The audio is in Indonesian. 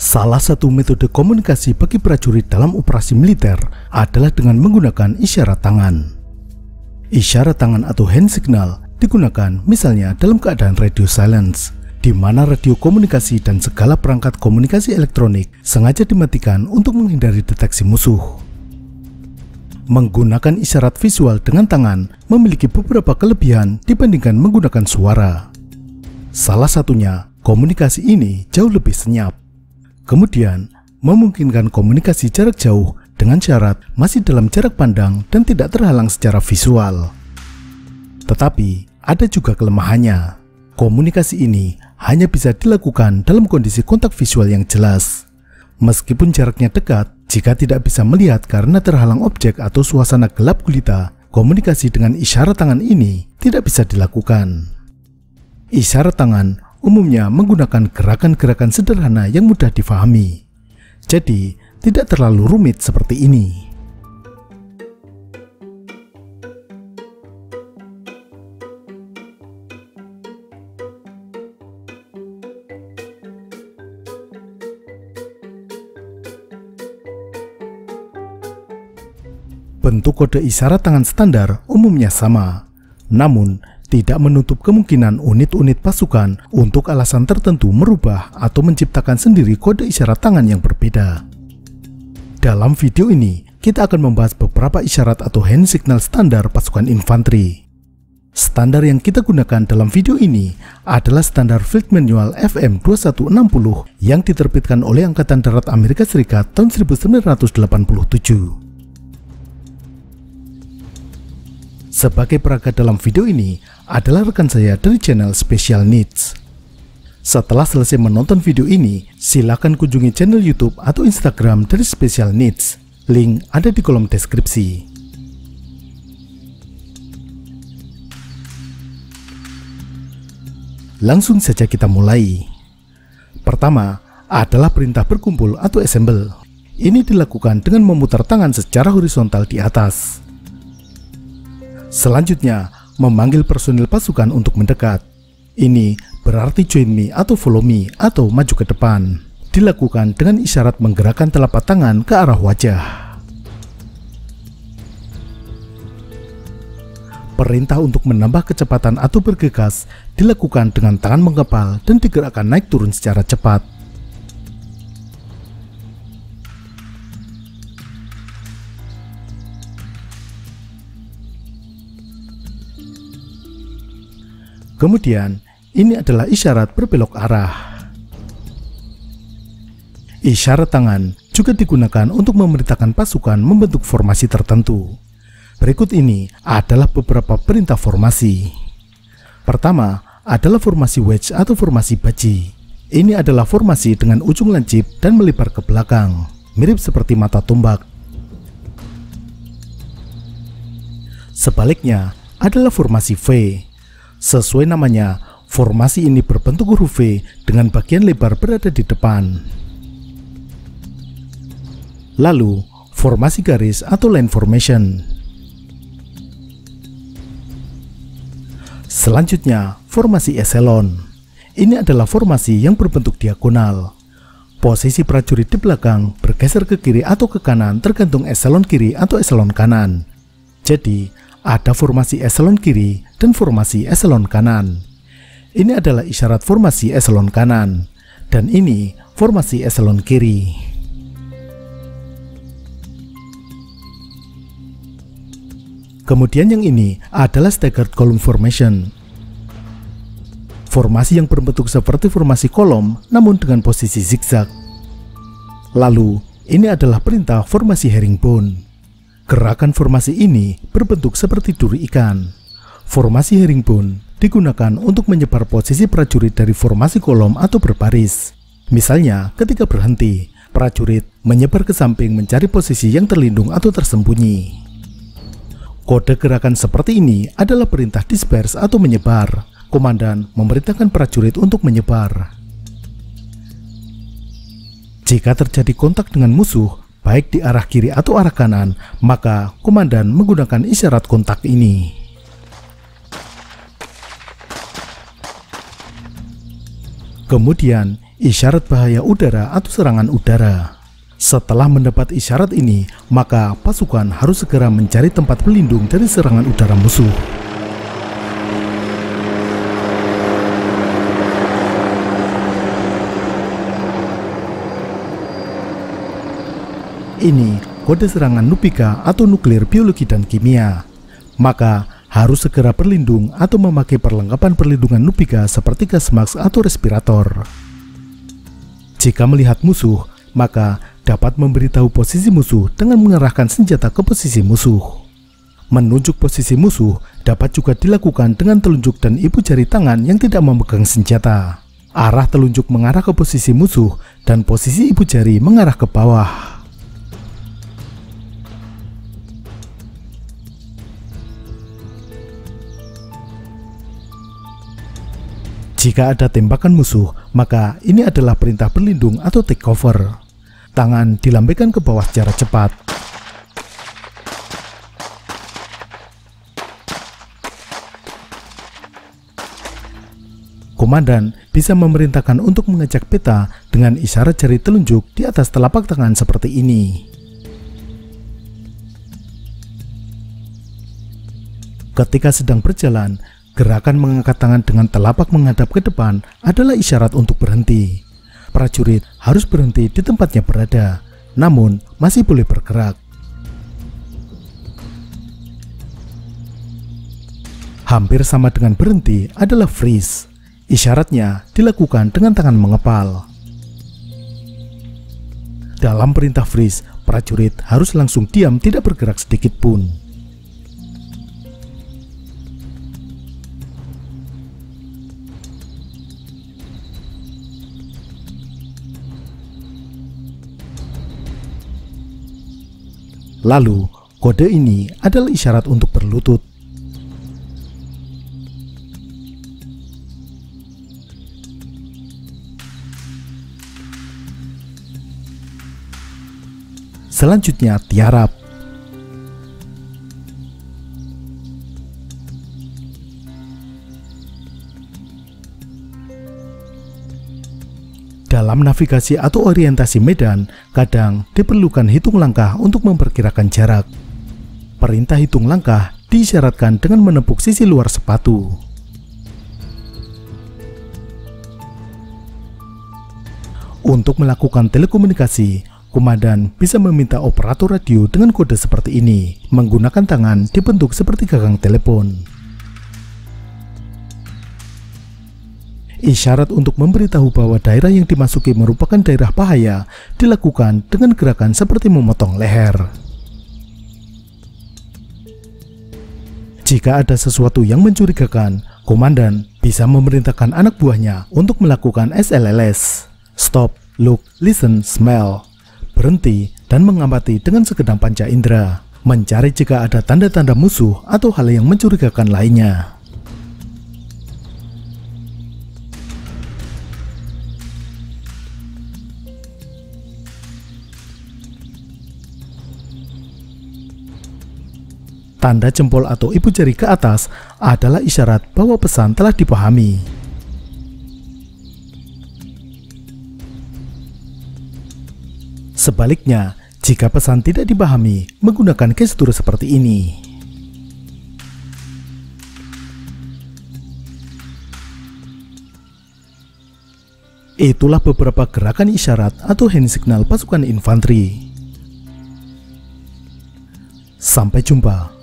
Salah satu metode komunikasi bagi prajurit dalam operasi militer adalah dengan menggunakan isyarat tangan. Isyarat tangan atau hand signal digunakan misalnya dalam keadaan radio silence, di mana radio komunikasi dan segala perangkat komunikasi elektronik sengaja dimatikan untuk menghindari deteksi musuh. Menggunakan isyarat visual dengan tangan memiliki beberapa kelebihan dibandingkan menggunakan suara. Salah satunya, komunikasi ini jauh lebih senyap. Kemudian, memungkinkan komunikasi jarak jauh dengan syarat masih dalam jarak pandang dan tidak terhalang secara visual. Tetapi, ada juga kelemahannya. Komunikasi ini hanya bisa dilakukan dalam kondisi kontak visual yang jelas. Meskipun jaraknya dekat, jika tidak bisa melihat karena terhalang objek atau suasana gelap gulita, komunikasi dengan isyarat tangan ini tidak bisa dilakukan. Isyarat tangan umumnya menggunakan gerakan-gerakan sederhana yang mudah difahami. Jadi, tidak terlalu rumit seperti ini. Bentuk kode isyarat tangan standar umumnya sama, namun tidak menutup kemungkinan unit-unit pasukan untuk alasan tertentu merubah atau menciptakan sendiri kode isyarat tangan yang berbeda. Dalam video ini, kita akan membahas beberapa isyarat atau hand signal standar pasukan infanteri. Standar yang kita gunakan dalam video ini adalah standar Field Manual FM 2160 yang diterbitkan oleh Angkatan Darat Amerika Serikat tahun 1987. Sebagai perangkat dalam video ini adalah rekan saya dari channel Special Needs. Setelah selesai menonton video ini, silakan kunjungi channel YouTube atau Instagram dari Special Needs. Link ada di kolom deskripsi. Langsung saja kita mulai. Pertama adalah perintah berkumpul atau assemble. Ini dilakukan dengan memutar tangan secara horizontal di atas. Selanjutnya, memanggil personil pasukan untuk mendekat. Ini berarti join me atau follow me atau maju ke depan. Dilakukan dengan isyarat menggerakkan telapak tangan ke arah wajah. Perintah untuk menambah kecepatan atau bergegas dilakukan dengan tangan mengepal dan digerakkan naik turun secara cepat. Kemudian, ini adalah isyarat berbelok arah. Isyarat tangan juga digunakan untuk memerintahkan pasukan membentuk formasi tertentu. Berikut ini adalah beberapa perintah formasi. Pertama adalah formasi wedge atau formasi baji. Ini adalah formasi dengan ujung lancip dan melebar ke belakang, mirip seperti mata tombak. Sebaliknya adalah formasi V. Sesuai namanya, formasi ini berbentuk huruf V dengan bagian lebar berada di depan. Lalu, formasi garis atau line formation. Selanjutnya, formasi echelon. Ini adalah formasi yang berbentuk diagonal. Posisi prajurit di belakang bergeser ke kiri atau ke kanan tergantung echelon kiri atau echelon kanan. Jadi, ada formasi echelon kiri dan formasi echelon kanan. Ini adalah isyarat formasi echelon kanan, dan ini formasi echelon kiri. Kemudian yang ini adalah staggered column formation. Formasi yang berbentuk seperti formasi kolom namun dengan posisi zigzag. Lalu, ini adalah perintah formasi herringbone. Gerakan formasi ini berbentuk seperti duri ikan. Formasi herringbone digunakan untuk menyebar posisi prajurit dari formasi kolom atau berbaris. Misalnya, ketika berhenti, prajurit menyebar ke samping mencari posisi yang terlindung atau tersembunyi. Kode gerakan seperti ini adalah perintah disperse atau menyebar. Komandan memerintahkan prajurit untuk menyebar. Jika terjadi kontak dengan musuh, baik di arah kiri atau arah kanan, maka komandan menggunakan isyarat kontak ini. Kemudian, isyarat bahaya udara atau serangan udara. Setelah mendapat isyarat ini, maka pasukan harus segera mencari tempat berlindung dari serangan udara musuh. Ini kode serangan Nupika atau nuklir, biologi, dan kimia. Maka harus segera berlindung atau memakai perlengkapan perlindungan Nupika seperti gas mask atau respirator. Jika melihat musuh, maka dapat memberitahu posisi musuh dengan mengerahkan senjata ke posisi musuh. Menunjuk posisi musuh dapat juga dilakukan dengan telunjuk dan ibu jari tangan yang tidak memegang senjata. Arah telunjuk mengarah ke posisi musuh dan posisi ibu jari mengarah ke bawah. Jika ada tembakan musuh, maka ini adalah perintah berlindung atau take cover. Tangan dilambaikan ke bawah secara cepat. Komandan bisa memerintahkan untuk mengecek peta dengan isyarat jari telunjuk di atas telapak tangan seperti ini. Ketika sedang berjalan, gerakan mengangkat tangan dengan telapak menghadap ke depan adalah isyarat untuk berhenti. Prajurit harus berhenti di tempatnya berada, namun masih boleh bergerak. Hampir sama dengan berhenti adalah freeze. Isyaratnya dilakukan dengan tangan mengepal. Dalam perintah freeze, prajurit harus langsung diam, tidak bergerak sedikit pun. Lalu, kode ini adalah isyarat untuk berlutut. Selanjutnya, tiarap. Dalam navigasi atau orientasi medan, kadang diperlukan hitung langkah untuk memperkirakan jarak. Perintah hitung langkah diisyaratkan dengan menepuk sisi luar sepatu. Untuk melakukan telekomunikasi, komandan bisa meminta operator radio dengan kode seperti ini, menggunakan tangan dibentuk seperti gagang telepon. Isyarat untuk memberitahu bahwa daerah yang dimasuki merupakan daerah bahaya dilakukan dengan gerakan seperti memotong leher. Jika ada sesuatu yang mencurigakan, komandan bisa memerintahkan anak buahnya untuk melakukan SLLS, stop, look, listen, smell, berhenti dan mengamati dengan segenap panca indera, mencari jika ada tanda-tanda musuh atau hal yang mencurigakan lainnya. Tanda jempol atau ibu jari ke atas adalah isyarat bahwa pesan telah dipahami. Sebaliknya, jika pesan tidak dipahami, menggunakan gestur seperti ini. Itulah beberapa gerakan isyarat atau hand signal pasukan infanteri. Sampai jumpa.